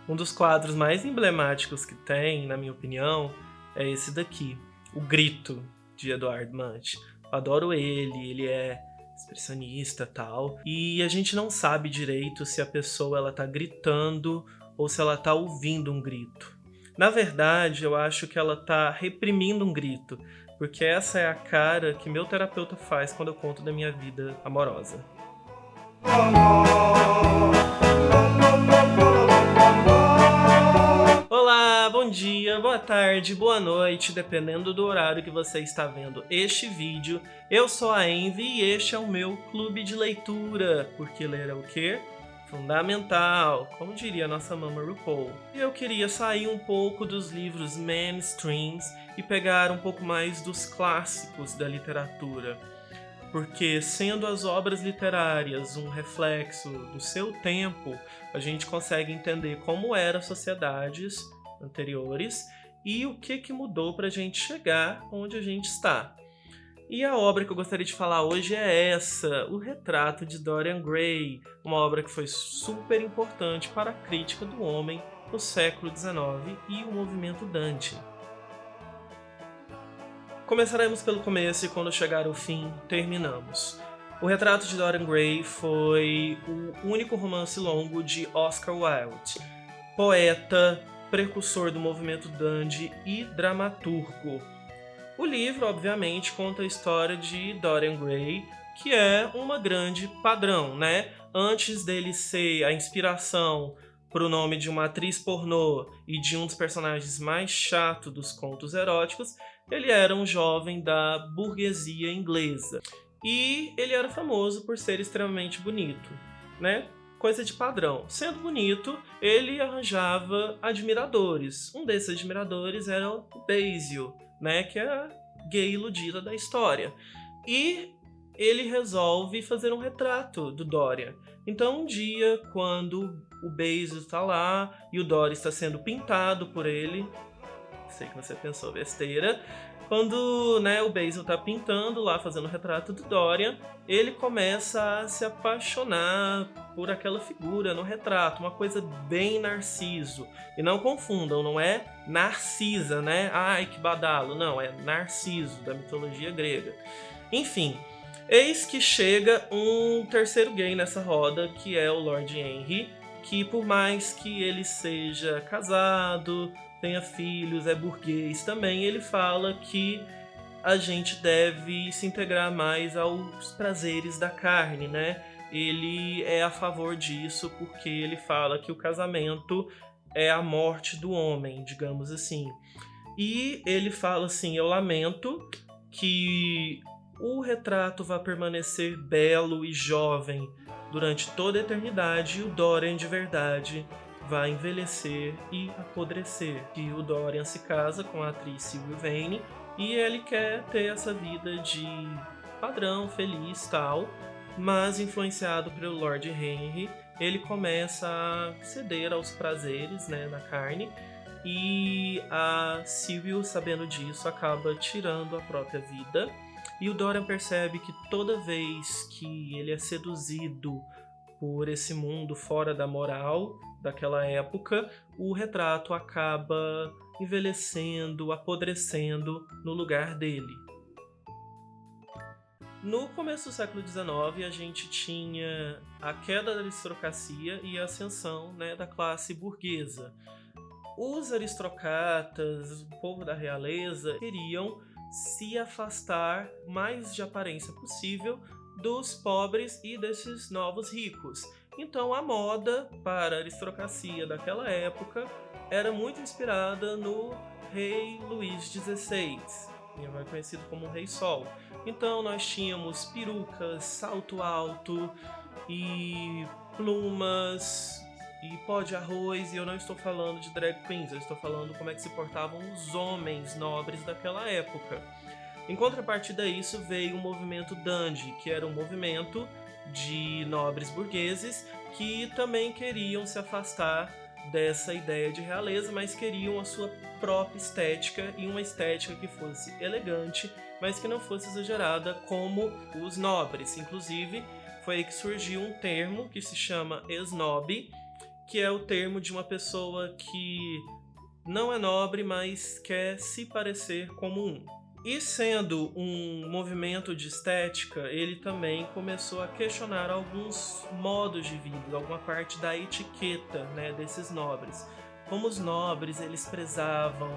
Um dos quadros mais emblemáticos que tem, na minha opinião, é esse daqui, O Grito, de Eduardo Munch. Eu adoro ele é expressionista e tal, e a gente não sabe direito se a pessoa ela tá gritando ou se ela tá ouvindo um grito. Na verdade, eu acho que ela tá reprimindo um grito, porque essa é a cara que meu terapeuta faz quando eu conto da minha vida amorosa. Olá, bom dia, boa tarde, boa noite, dependendo do horário que você está vendo este vídeo. Eu sou a Envy e este é o meu clube de leitura, porque ler é o quê? Fundamental, como diria nossa mama RuPaul. E eu queria sair um pouco dos livros mainstreams e pegar um pouco mais dos clássicos da literatura. Porque, sendo as obras literárias um reflexo do seu tempo, a gente consegue entender como eram as sociedades anteriores e o que mudou para a gente chegar onde a gente está. E a obra que eu gostaria de falar hoje é essa, O Retrato de Dorian Gray, uma obra que foi super importante para a crítica do homem no século XIX e o movimento Dante. Começaremos pelo começo e quando chegar ao fim, terminamos. O Retrato de Dorian Gray foi o único romance longo de Oscar Wilde, poeta, precursor do movimento Dandy e dramaturgo. O livro, obviamente, conta a história de Dorian Gray, que é uma grande padrão, né? Antes dele ser a inspiração para o nome de uma atriz pornô e de um dos personagens mais chatos dos contos eróticos, ele era um jovem da burguesia inglesa. E ele era famoso por ser extremamente bonito, né? Coisa de padrão. Sendo bonito, ele arranjava admiradores. Um desses admiradores era o Basil, né? Que é a gay iludida da história. E ele resolve fazer um retrato do Dorian. Então um dia, quando o Basil está lá e o Dorian está sendo pintado por ele, sei que você pensou besteira, quando o Basil tá pintando lá, fazendo o retrato do Dorian, ele começa a se apaixonar por aquela figura no retrato, uma coisa bem Narciso. E não confundam, não é Narcisa, né? Ai, que badalo. Não, é Narciso, da mitologia grega. Enfim, eis que chega um terceiro gay nessa roda, que é o Lord Henry, que por mais que ele seja casado, tenha filhos, é burguês também, ele fala que a gente deve se integrar mais aos prazeres da carne, né? Ele é a favor disso porque ele fala que o casamento é a morte do homem, digamos assim. E ele fala assim, eu lamento que o retrato vá permanecer belo e jovem durante toda a eternidade e o Dorian de verdade vai envelhecer e apodrecer. E o Dorian se casa com a atriz Sylvie Vane e ele quer ter essa vida de padrão, feliz, tal, mas influenciado pelo Lord Henry, ele começa a ceder aos prazeres, né, da carne, e a Sylvie, sabendo disso, acaba tirando a própria vida. E o Dorian percebe que toda vez que ele é seduzido por esse mundo fora da moral daquela época, o retrato acaba envelhecendo, apodrecendo no lugar dele. No começo do século XIX, a gente tinha a queda da aristocracia e a ascensão, né, da classe burguesa. Os aristocratas, o povo da realeza, queriam se afastar o mais de aparência possível dos pobres e desses novos ricos. Então a moda para a aristocracia daquela época era muito inspirada no rei Luís XVI, mais conhecido como Rei Sol. Então nós tínhamos perucas, salto alto e plumas e pó de arroz, e eu não estou falando de drag queens, eu estou falando como é que se portavam os homens nobres daquela época. Em contrapartida a isso veio o movimento Dandy, que era um movimento de nobres burgueses que também queriam se afastar dessa ideia de realeza, mas queriam a sua própria estética e uma estética que fosse elegante, mas que não fosse exagerada como os nobres. Inclusive, foi aí que surgiu um termo que se chama esnobe, que é o termo de uma pessoa que não é nobre, mas quer se parecer como um. E sendo um movimento de estética, ele também começou a questionar alguns modos de vida, alguma parte da etiqueta, né, desses nobres. Como os nobres, eles prezavam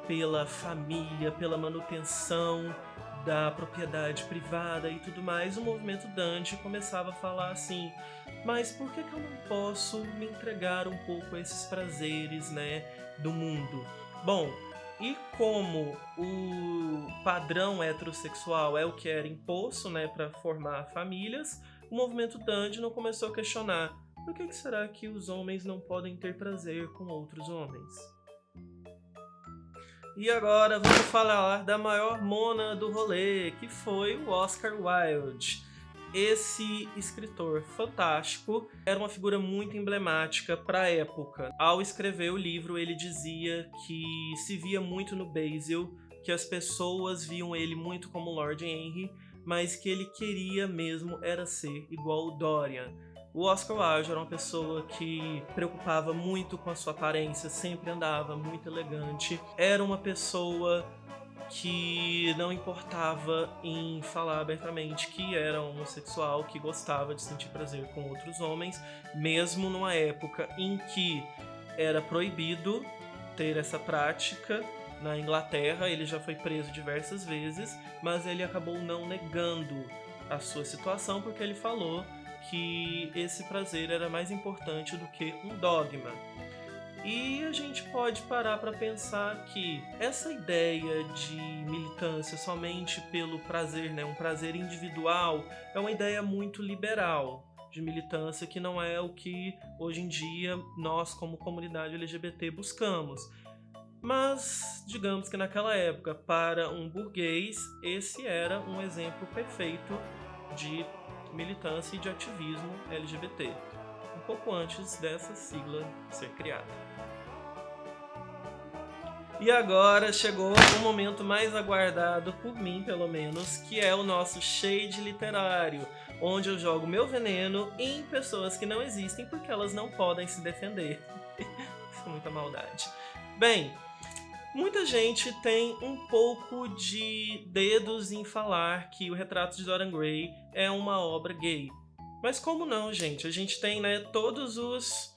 pela família, pela manutenção da propriedade privada e tudo mais, o movimento dandy começava a falar assim: mas por que eu não posso me entregar um pouco a esses prazeres, né, do mundo? Bom, e como o padrão heterossexual é o que era imposto, né, para formar famílias, o movimento dandy não começou a questionar: por que será que os homens não podem ter prazer com outros homens? E agora vamos falar da maior mona do rolê, que foi o Oscar Wilde. Esse escritor fantástico era uma figura muito emblemática para a época. Ao escrever o livro, ele dizia que se via muito no Basil, que as pessoas viam ele muito como Lord Henry, mas que ele queria mesmo era ser igual o Dorian. O Oscar Wilde era uma pessoa que preocupava muito com a sua aparência, sempre andava muito elegante. Era uma pessoa que não importava em falar abertamente que era homossexual, que gostava de sentir prazer com outros homens, mesmo numa época em que era proibido ter essa prática. Na Inglaterra, ele já foi preso diversas vezes, mas ele acabou não negando a sua situação porque ele falou que esse prazer era mais importante do que um dogma. E a gente pode parar para pensar que essa ideia de militância somente pelo prazer, né, um prazer individual, é uma ideia muito liberal de militância, que não é o que hoje em dia nós, como comunidade LGBT, buscamos. Mas, digamos que naquela época, para um burguês, esse era um exemplo perfeito de militância e de ativismo LGBT, um pouco antes dessa sigla ser criada. E agora chegou o momento mais aguardado por mim, pelo menos, que é o nosso shade literário, onde eu jogo meu veneno em pessoas que não existem porque elas não podem se defender. Isso é muita maldade. Bem, muita gente tem um pouco de dedos em falar que o Retrato de Dorian Gray é uma obra gay. Mas como não, gente? A gente tem, né, todos os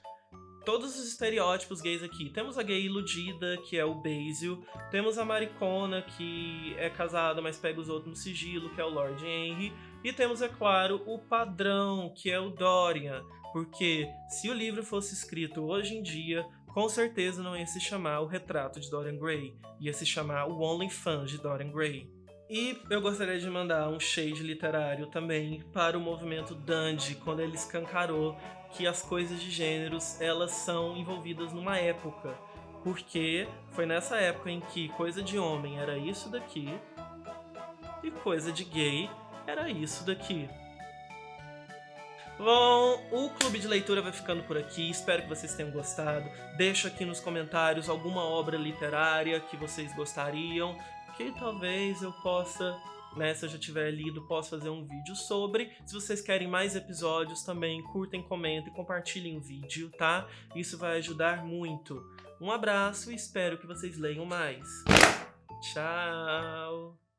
estereótipos gays aqui. Temos a gay iludida, que é o Basil. Temos a maricona, que é casada, mas pega os outros no sigilo, que é o Lord Henry. E temos, é claro, o padrão, que é o Dorian. Porque se o livro fosse escrito hoje em dia, com certeza não ia se chamar O Retrato de Dorian Gray. Ia se chamar O OnlyFans de Dorian Gray. E eu gostaria de mandar um shade literário também para o movimento dandy, quando ele escancarou que as coisas de gêneros, elas são envolvidas numa época. Porque foi nessa época em que coisa de homem era isso daqui e coisa de gay era isso daqui. Bom, o Clube de Leitura vai ficando por aqui, espero que vocês tenham gostado. Deixa aqui nos comentários alguma obra literária que vocês gostariam, que talvez eu possa, né, se eu já tiver lido, posso fazer um vídeo sobre. Se vocês querem mais episódios também, curtem, comentem, compartilhem o vídeo, tá? Isso vai ajudar muito. Um abraço e espero que vocês leiam mais. Tchau!